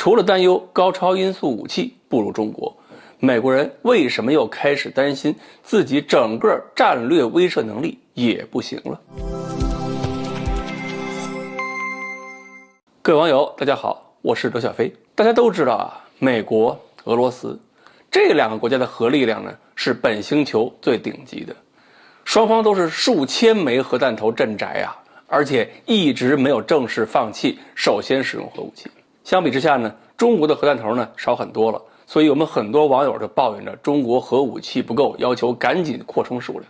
除了担忧高超音速武器不如中国，美国人为什么又开始担心自己整个战略威慑能力也不行了？各位网友大家好，我是刘小飞。大家都知道啊，美国、俄罗斯这两个国家的核力量呢是本星球最顶级的，双方都是数千枚核弹头镇宅啊，而且一直没有正式放弃首先使用核武器。相比之下呢，中国的核弹头呢少很多了，所以我们很多网友就抱怨着中国核武器不够，要求赶紧扩充数量。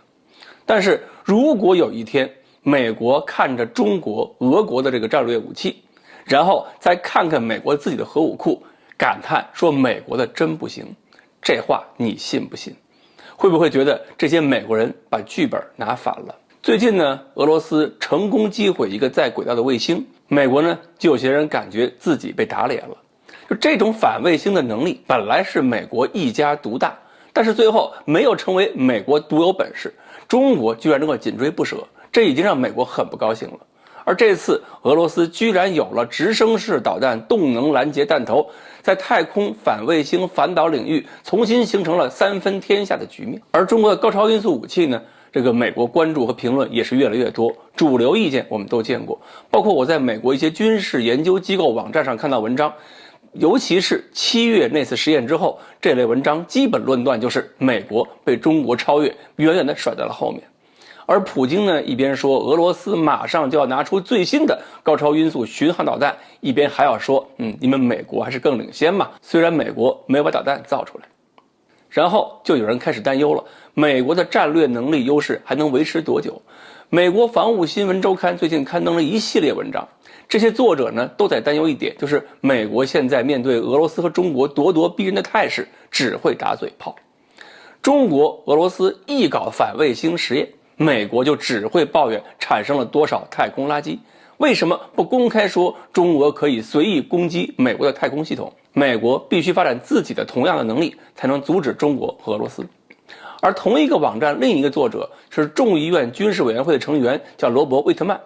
但是如果有一天美国看着中国、俄国的这个战略武器，然后再看看美国自己的核武库，感叹说美国的真不行，这话你信不信？会不会觉得这些美国人把剧本拿反了？最近呢，俄罗斯成功击毁一个在轨道的卫星，美国呢就有些人感觉自己被打脸了。就这种反卫星的能力本来是美国一家独大，但是最后没有成为美国独有本事，中国居然能够紧追不舍，这已经让美国很不高兴了。而这次俄罗斯居然有了直升式导弹动能拦截弹头，在太空反卫星反导领域重新形成了三分天下的局面。而中国的高超音速武器呢，这个美国关注和评论也是越来越多，主流意见我们都见过，包括我在美国一些军事研究机构网站上看到文章，尤其是7月那次实验之后，这类文章基本论断就是美国被中国超越，远远地甩在了后面。而普京呢，一边说俄罗斯马上就要拿出最新的高超音速巡航导弹，一边还要说你们美国还是更领先嘛，虽然美国没有把导弹造出来。然后就有人开始担忧了，美国的战略能力优势还能维持多久？美国防务新闻周刊最近刊登了一系列文章，这些作者呢都在担忧一点，就是美国现在面对俄罗斯和中国咄咄逼人的态势，只会打嘴炮。中国、俄罗斯一搞反卫星实验，美国就只会抱怨产生了多少太空垃圾。为什么不公开说中俄可以随意攻击美国的太空系统？美国必须发展自己的同样的能力，才能阻止中国和俄罗斯。而同一个网站另一个作者是众议院军事委员会的成员，叫罗伯·魏特曼，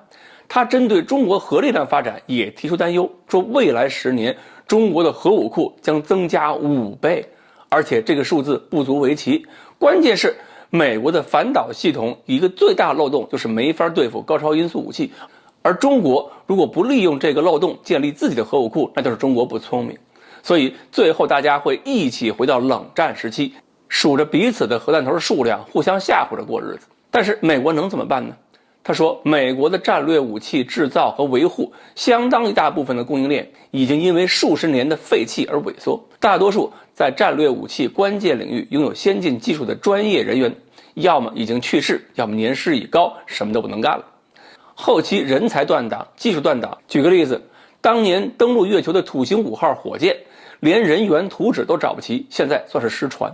他针对中国核力量发展也提出担忧，说未来10年中国的核武库将增加5倍，而且这个数字不足为奇，关键是美国的反导系统一个最大漏洞就是没法对付高超音速武器，而中国如果不利用这个漏洞建立自己的核武库，那就是中国不聪明。所以最后大家会一起回到冷战时期，数着彼此的核弹头数量，互相吓唬着过日子。但是美国能怎么办呢？他说，美国的战略武器制造和维护相当一大部分的供应链已经因为数十年的废弃而萎缩，大多数在战略武器关键领域拥有先进技术的专业人员，要么已经去世，要么年事已高，什么都不能干了。后期人才断档，技术断档。举个例子，当年登陆月球的土星5号火箭，连人员图纸都找不齐，现在算是失传。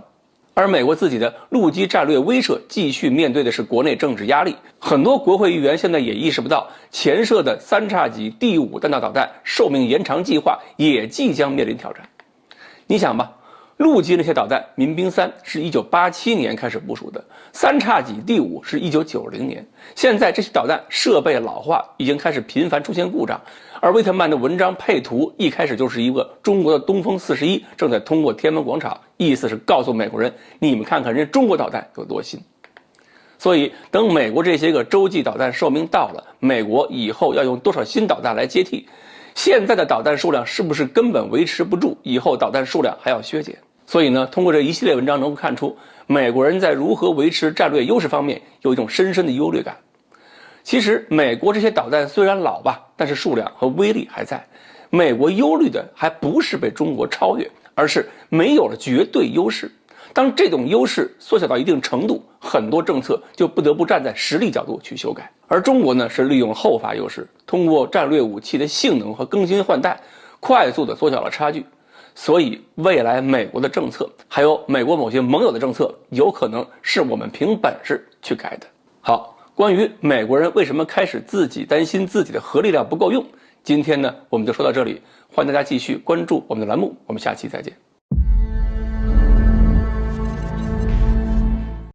而美国自己的陆基战略威慑继续面对的是国内政治压力，很多国会议员现在也意识不到，前设的3叉戟第5弹道导弹寿命延长计划也即将面临挑战。你想吧，陆基那些导弹民兵3是1987年开始部署的，3叉戟第5是1990年，现在这些导弹设备老化，已经开始频繁出现故障。而魏特曼的文章配图一开始就是一个中国的东风41正在通过天安门广场，意思是告诉美国人，你们看看人家中国导弹有多新。所以等美国这些个洲际导弹寿命到了，美国以后要用多少新导弹来接替？现在的导弹数量是不是根本维持不住？以后导弹数量还要削减。所以呢，通过这一系列文章能够看出，美国人在如何维持战略优势方面有一种深深的忧虑感。其实美国这些导弹虽然老吧，但是数量和威力还在。美国忧虑的还不是被中国超越，而是没有了绝对优势。当这种优势缩小到一定程度，很多政策就不得不站在实力角度去修改。而中国呢，是利用后发优势，通过战略武器的性能和更新换代，快速地缩小了差距。所以未来美国的政策，还有美国某些盟友的政策，有可能是我们凭本事去改的。好，关于美国人为什么开始自己担心自己的核力量不够用，今天呢我们就说到这里，欢迎大家继续关注我们的栏目，我们下期再见。